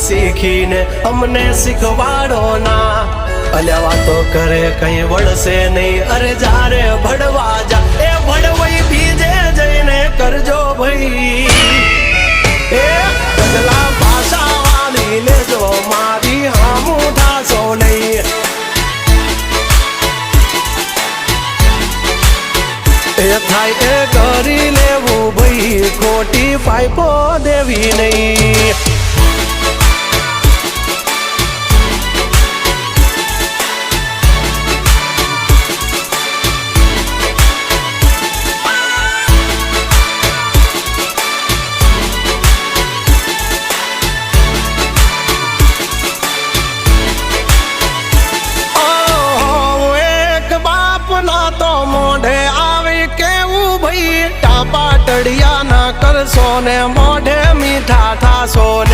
શીખીને અમને શીખવાડો ના અલ્યા વાતો કરે કઈ વળશે નહીં અરે જારે ભડવા જા એ ભડવઈ બીજે જઈને કરજો ભાઈ એ બદલા ભાષા વાલી લેજો મારી હામું ઠાસો નહીં એ થાય એ કરી લેવું ભાઈ ખોટી પાઇપો દેવી નહીં પાટડિયા ના કરશો ને મોઢે મીઠા થાશો ને